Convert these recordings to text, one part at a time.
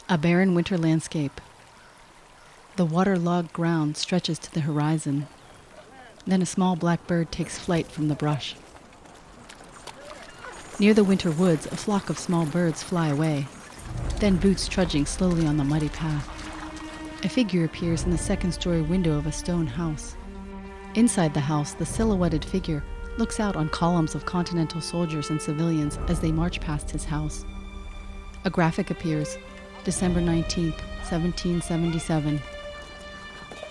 A barren winter landscape. The waterlogged ground stretches to the horizon. Then a small black bird takes flight from the brush. Near the winter woods, a flock of small birds fly away, then boots trudging slowly on the muddy path. A figure appears in the second-story window of a stone house. Inside the house, the silhouetted figure looks out on columns of Continental soldiers and civilians as they march past his house. A graphic appears, December 19th, 1777.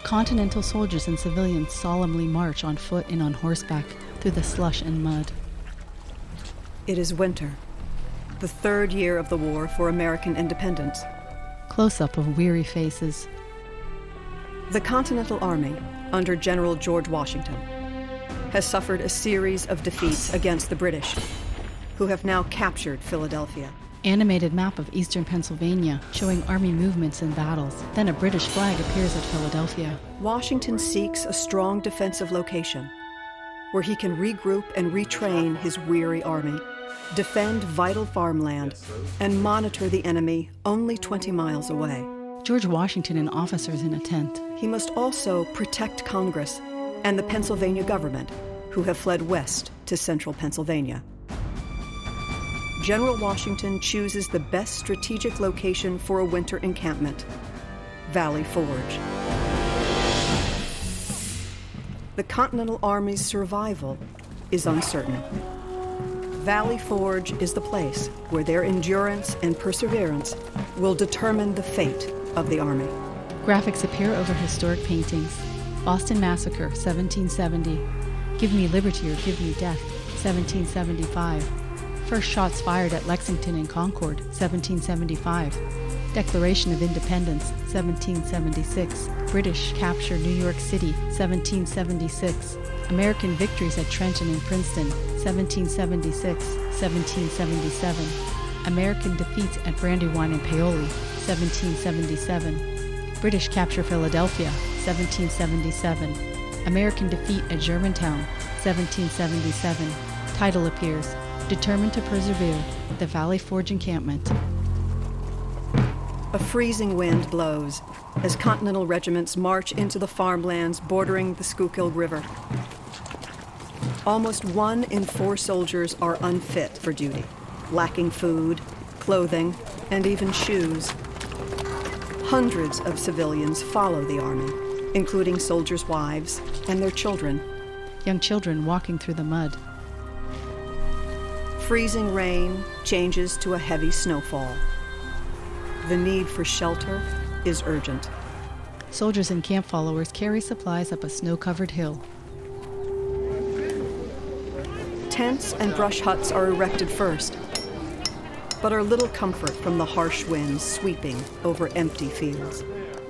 Continental soldiers and civilians solemnly march on foot and on horseback through the slush and mud. It is winter, the third year of the war for American independence. Close-up of weary faces. The Continental Army, under General George Washington, has suffered a series of defeats against the British, who have now captured Philadelphia. Animated map of eastern Pennsylvania showing army movements and battles. Then a British flag appears at Philadelphia. Washington seeks a strong defensive location where he can regroup and retrain his weary army, defend vital farmland, and monitor the enemy only 20 miles away. George Washington and officers in a tent. He must also protect Congress and the Pennsylvania government, who have fled west to central Pennsylvania. General Washington chooses the best strategic location for a winter encampment, Valley Forge. The Continental Army's survival is uncertain. Valley Forge is the place where their endurance and perseverance will determine the fate of the Army. Graphics appear over historic paintings. Boston Massacre, 1770. Give me liberty or give me death, 1775. First shots fired at Lexington and Concord, 1775. Declaration of Independence, 1776. British capture New York City, 1776. American victories at Trenton and Princeton, 1776, 1777. American defeats at Brandywine and Paoli, 1777. British capture Philadelphia, 1777. American defeat at Germantown, 1777. Title appears, Determined to Persevere, the Valley Forge Encampment. A freezing wind blows as Continental regiments march into the farmlands bordering the Schuylkill River. Almost 1 in 4 soldiers are unfit for duty, lacking food, clothing, and even shoes. Hundreds of civilians follow the Army, including soldiers' wives and their children. Young children walking through the mud. Freezing rain changes to a heavy snowfall. The need for shelter is urgent. Soldiers and camp followers carry supplies up a snow-covered hill. Tents and brush huts are erected first, but are little comfort from the harsh winds sweeping over empty fields.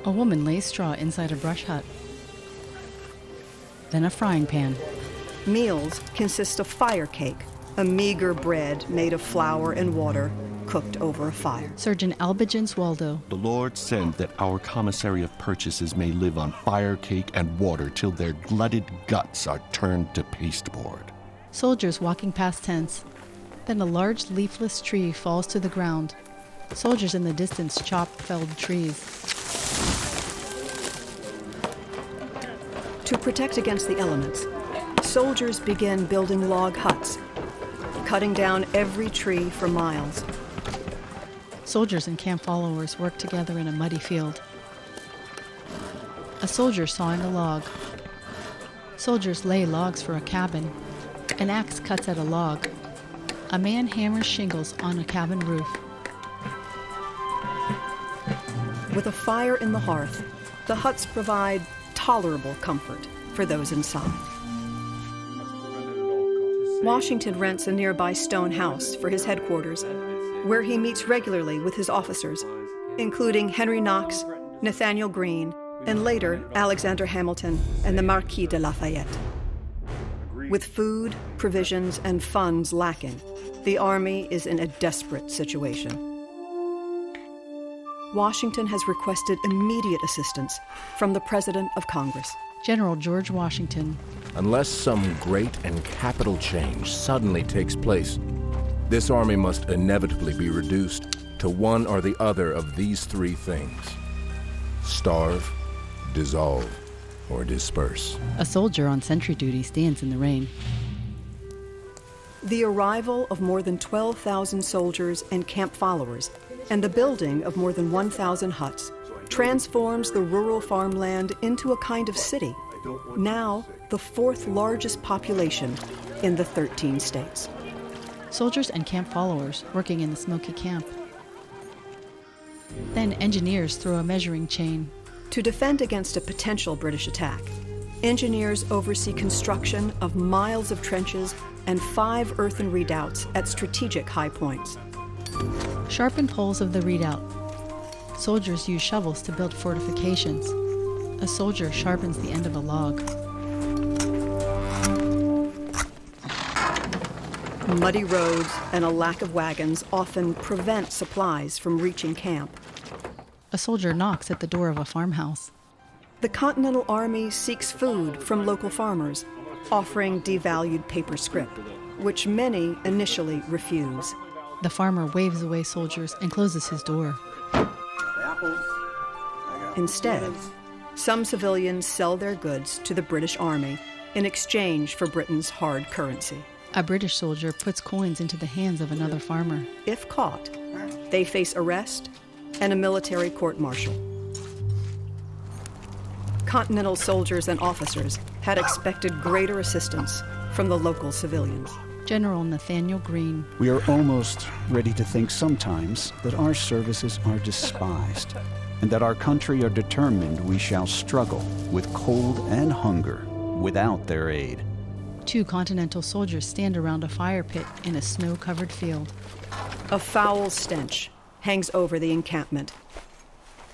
A woman lays straw inside a brush hut. Then a frying pan. Meals consist of fire cake, a meager bread made of flour and water cooked over a fire. Surgeon Albigence Waldo. The Lord send that our commissary of purchases may live on fire cake and water till their glutted guts are turned to pasteboard. Soldiers walking past tents. Then a large leafless tree falls to the ground. Soldiers in the distance chop felled trees. To protect against the elements, soldiers begin building log huts, cutting down every tree for miles. Soldiers and camp followers work together in a muddy field. A soldier sawing a log. Soldiers lay logs for a cabin. An axe cuts at a log. A man hammers shingles on a cabin roof. With a fire in the hearth, the huts provide tolerable comfort for those inside. Washington rents a nearby stone house for his headquarters, where he meets regularly with his officers, including Henry Knox, Nathaniel Greene, and later Alexander Hamilton and the Marquis de Lafayette. With food, provisions, and funds lacking, the Army is in a desperate situation. Washington has requested immediate assistance from the President of Congress. General George Washington. Unless some great and capital change suddenly takes place, this army must inevitably be reduced to one or the other of these three things: starve, dissolve, or disperse. A soldier on sentry duty stands in the rain. The arrival of more than 12,000 soldiers and camp followers and the building of more than 1,000 huts transforms the rural farmland into a kind of city, now the fourth largest population in the 13 states. Soldiers and camp followers working in the smoky camp. Then engineers throw a measuring chain. To defend against a potential British attack, engineers oversee construction of miles of trenches and 5 earthen redoubts at strategic high points. Sharpen poles of the redoubt. Soldiers use shovels to build fortifications. A soldier sharpens the end of a log. Muddy roads and a lack of wagons often prevent supplies from reaching camp. A soldier knocks at the door of a farmhouse. The Continental Army seeks food from local farmers, offering devalued paper scrip, which many initially refuse. The farmer waves away soldiers and closes his door. Instead, some civilians sell their goods to the British Army in exchange for Britain's hard currency. A British soldier puts coins into the hands of another farmer. If caught, they face arrest and a military court-martial. Continental soldiers and officers had expected greater assistance from the local civilians. General Nathaniel Greene. We are almost ready to think sometimes that our services are despised, and that our country are determined we shall struggle with cold and hunger without their aid. 2 Continental soldiers stand around a fire pit in a snow-covered field. A foul stench hangs over the encampment,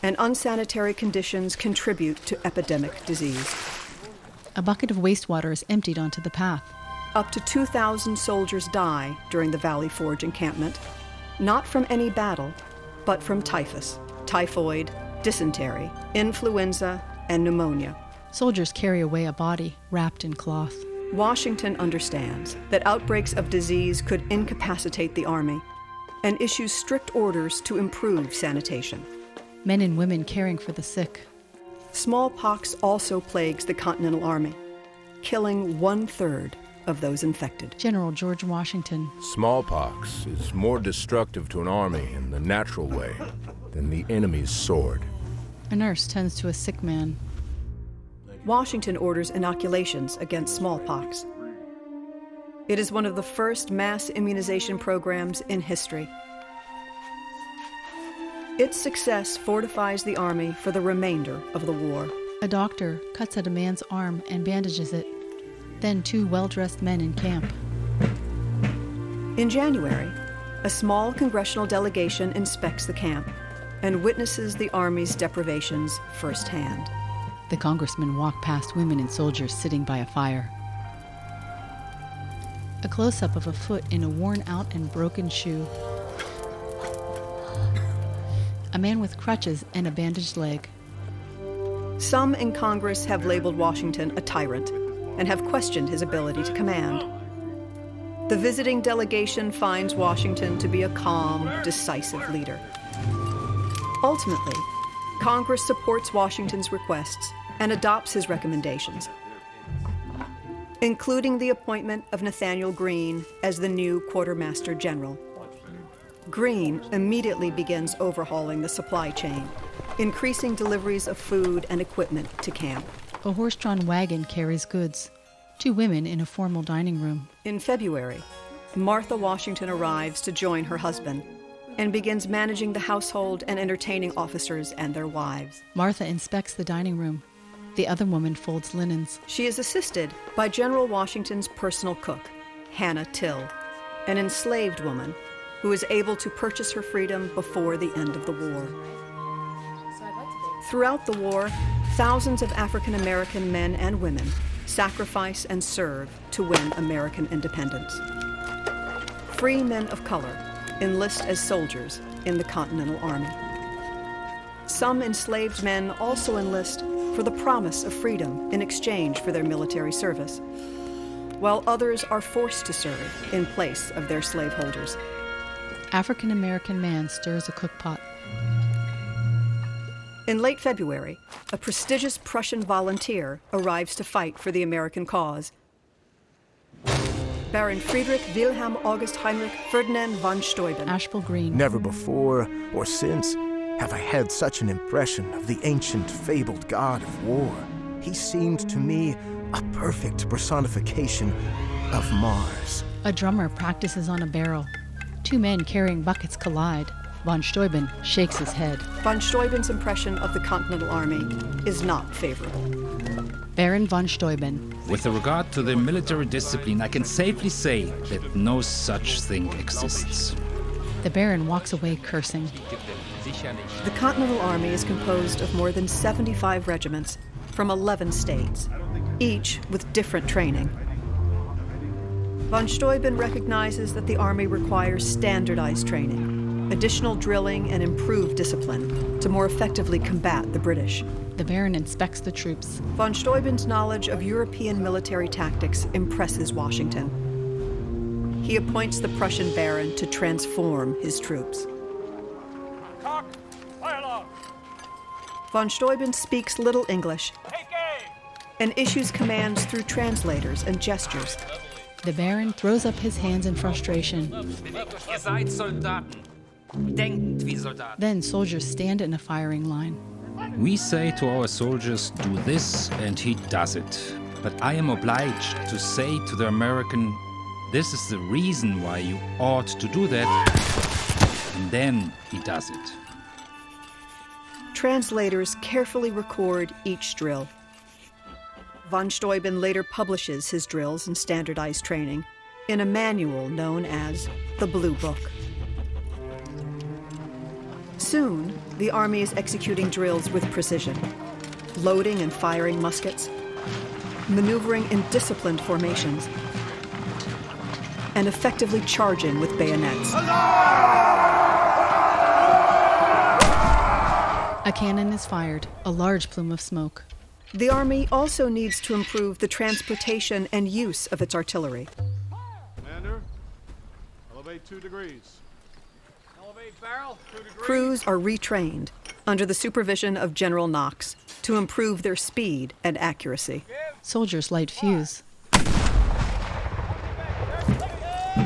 and unsanitary conditions contribute to epidemic disease. A bucket of wastewater is emptied onto the path. Up to 2,000 soldiers die during the Valley Forge Encampment, not from any battle, but from typhus, typhoid, dysentery, influenza, and pneumonia. Soldiers carry away a body wrapped in cloth. Washington understands that outbreaks of disease could incapacitate the Army and issues strict orders to improve sanitation. Men and women caring for the sick. Smallpox also plagues the Continental Army, killing 1/3 of those infected. General George Washington. Smallpox is more destructive to an army in the natural way than the enemy's sword. A nurse tends to a sick man. Washington orders inoculations against smallpox. It is one of the first mass immunization programs in history. Its success fortifies the Army for the remainder of the war. A doctor cuts at a man's arm and bandages it. Then 2 well-dressed men in camp. In January, a small congressional delegation inspects the camp and witnesses the Army's deprivations firsthand. The congressmen walk past women and soldiers sitting by a fire. A close-up of a foot in a worn-out and broken shoe. A man with crutches and a bandaged leg. Some in Congress have labeled Washington a tyrant and have questioned his ability to command. The visiting delegation finds Washington to be a calm, decisive leader. Ultimately, Congress supports Washington's requests and adopts his recommendations, including the appointment of Nathaniel Greene as the new Quartermaster General. Greene immediately begins overhauling the supply chain, increasing deliveries of food and equipment to camp. A horse-drawn wagon carries goods. 2 women in a formal dining room. In February, Martha Washington arrives to join her husband and begins managing the household and entertaining officers and their wives. Martha inspects the dining room. The other woman folds linens. She is assisted by General Washington's personal cook, Hannah Till, an enslaved woman who is able to purchase her freedom before the end of the war. Throughout the war, thousands of African American men and women sacrifice and serve to win American independence. Free men of color enlist as soldiers in the Continental Army. Some enslaved men also enlist for the promise of freedom in exchange for their military service, while others are forced to serve in place of their slaveholders. African-American man stirs a cookpot. In late February, a prestigious Prussian volunteer arrives to fight for the American cause. Baron Friedrich Wilhelm August Heinrich Ferdinand von Steuben. Asheville Green. Never before or since have I had such an impression of the ancient, fabled god of war. He seemed to me a perfect personification of Mars. A drummer practices on a barrel. Two men carrying buckets collide. Von Steuben shakes his head. Von Steuben's impression of the Continental Army is not favorable. Baron von Steuben. With regard to the military discipline, I can safely say that no such thing exists. The Baron walks away cursing. The Continental Army is composed of more than 75 regiments from 11 states, each with different training. Von Steuben recognizes that the Army requires standardized training, additional drilling, and improved discipline to more effectively combat the British. The Baron inspects the troops. Von Steuben's knowledge of European military tactics impresses Washington. He appoints the Prussian Baron to transform his troops. Von Steuben speaks little English and issues commands through translators and gestures. The Baron throws up his hands in frustration. Ihr seid Soldaten. Denkt wie Soldaten. Then soldiers stand in a firing line. We say to our soldiers, do this, and he does it. But I am obliged to say to the American, this is the reason why you ought to do that, and then he does it. Translators carefully record each drill. Von Steuben later publishes his drills and standardized training in a manual known as the Blue Book. Soon, the Army is executing drills with precision, loading and firing muskets, maneuvering in disciplined formations, and effectively charging with bayonets. A cannon is fired, a large plume of smoke. The Army also needs to improve the transportation and use of its artillery. Commander, elevate 2 degrees. Elevate barrel 2 degrees. Crews are retrained under the supervision of General Knox to improve their speed and accuracy. Soldiers light fuse.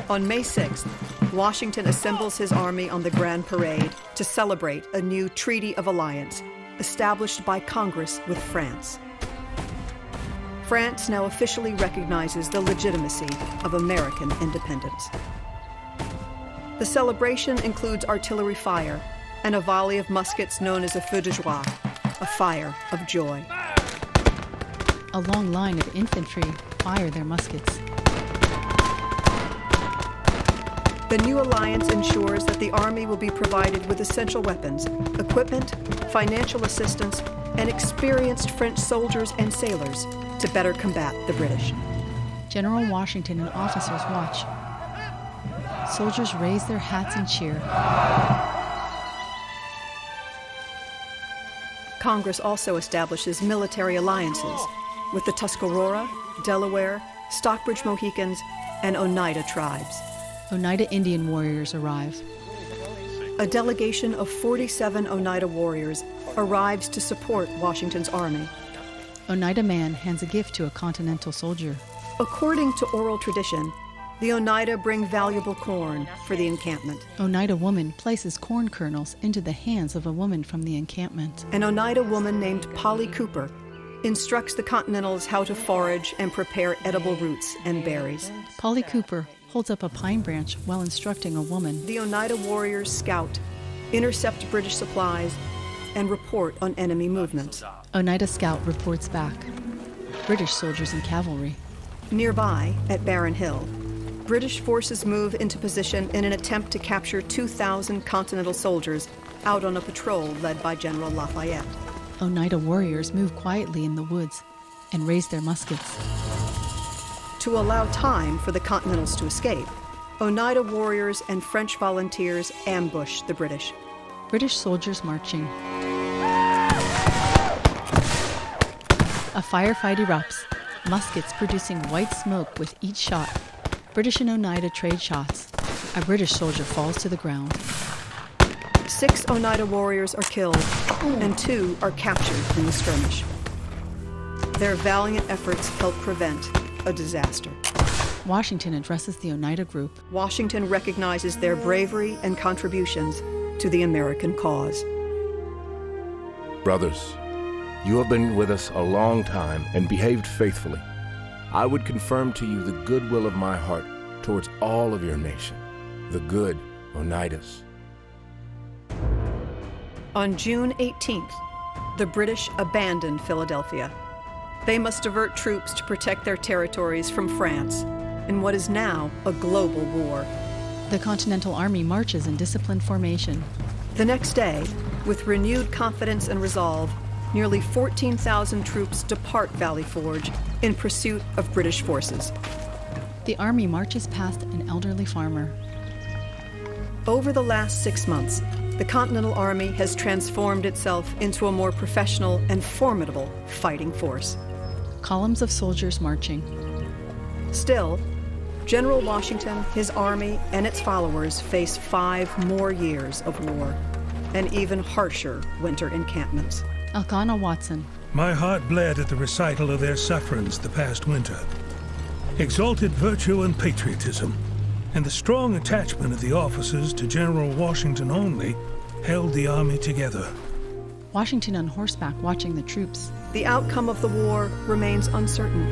On May 6th, Washington assembles his army on the Grand Parade to celebrate a new Treaty of Alliance established by Congress with France. France now officially recognizes the legitimacy of American independence. The celebration includes artillery fire and a volley of muskets known as a feu de joie, a fire of joy. A long line of infantry fire their muskets. The new alliance ensures that the Army will be provided with essential weapons, equipment, financial assistance, and experienced French soldiers and sailors to better combat the British. General Washington and officers watch. Soldiers raise their hats and cheer. Congress also establishes military alliances with the Tuscarora, Delaware, Stockbridge Mohicans, and Oneida tribes. Oneida Indian warriors arrive. A delegation of 47 Oneida warriors arrives to support Washington's army. Oneida man hands a gift to a Continental soldier. According to oral tradition, the Oneida bring valuable corn for the encampment. Oneida woman places corn kernels into the hands of a woman from the encampment. An Oneida woman named Polly Cooper instructs the Continentals how to forage and prepare edible roots and berries. Polly Cooper holds up a pine branch while instructing a woman. The Oneida warriors scout, intercept British supplies, and report on enemy movements. Oneida scout reports back. British soldiers and cavalry. Nearby, at Barren Hill, British forces move into position in an attempt to capture 2,000 Continental soldiers out on a patrol led by General Lafayette. Oneida warriors move quietly in the woods and raise their muskets. To allow time for the Continentals to escape, Oneida warriors and French volunteers ambush the British. British soldiers marching. A firefight erupts, muskets producing white smoke with each shot. British and Oneida trade shots. A British soldier falls to the ground. 6 Oneida warriors are killed, and 2 are captured in the skirmish. Their valiant efforts help prevent a disaster. Washington addresses the Oneida group. Washington recognizes their bravery and contributions to the American cause. Brothers, you have been with us a long time and behaved faithfully. I would confirm to you the goodwill of my heart towards all of your nation, the good Oneidas. On June 18th, the British abandoned Philadelphia. They must divert troops to protect their territories from France in what is now a global war. The Continental Army marches in disciplined formation. The next day, with renewed confidence and resolve, nearly 14,000 troops depart Valley Forge in pursuit of British forces. The Army marches past an elderly farmer. Over the last 6 months, the Continental Army has transformed itself into a more professional and formidable fighting force. Columns of soldiers marching. Still, General Washington, his army, and its followers face 5 more years of war and even harsher winter encampments. Elkanah Watson. My heart bled at the recital of their sufferings the past winter. Exalted virtue and patriotism, and the strong attachment of the officers to General Washington only, held the army together. Washington on horseback watching the troops. The outcome of the war remains uncertain.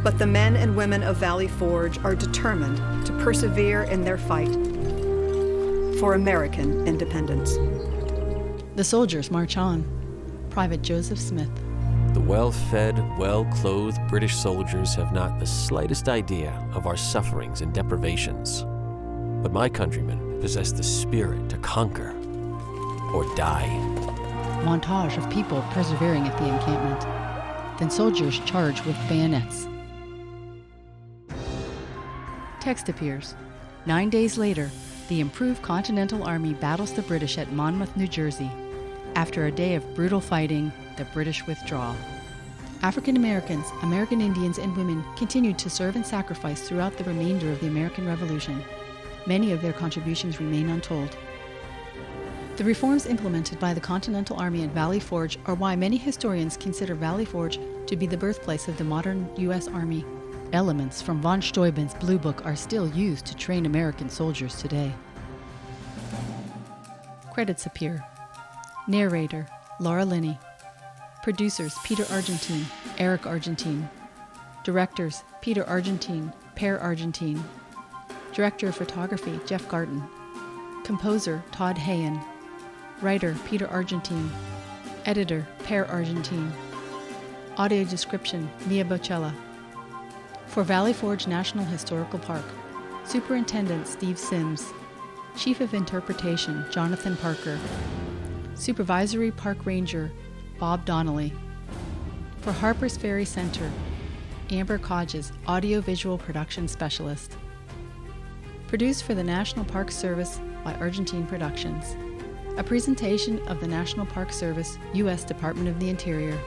But the men and women of Valley Forge are determined to persevere in their fight for American independence. The soldiers march on. Private Joseph Smith. The well-fed, well-clothed British soldiers have not the slightest idea of our sufferings and deprivations. But my countrymen possess the spirit to conquer or die. Montage of people persevering at the encampment. Then soldiers charge with bayonets. Text appears. 9 days later, the improved Continental Army battles the British at Monmouth, New Jersey. After a day of brutal fighting, the British withdraw. African Americans, American Indians, and women continued to serve and sacrifice throughout the remainder of the American Revolution. Many of their contributions remain untold. The reforms implemented by the Continental Army at Valley Forge are why many historians consider Valley Forge to be the birthplace of the modern U.S. Army. Elements from von Steuben's Blue Book are still used to train American soldiers today. Credits appear. Narrator, Laura Linney. Producers, Peter Argentine, Eric Argentine. Directors, Peter Argentine, Per Argentine. Director of Photography, Jeff Garten. Composer, Todd Hayen. Writer, Peter Argentine. Editor, Per Argentine. Audio description, Mia Bocella. For Valley Forge National Historical Park, Superintendent Steve Sims. Chief of Interpretation, Jonathan Parker. Supervisory Park Ranger, Bob Donnelly. For Harpers Ferry Center, Amber Kodges, Audio-Visual Production Specialist. Produced for the National Park Service by Argentine Productions. A presentation of the National Park Service, U.S. Department of the Interior.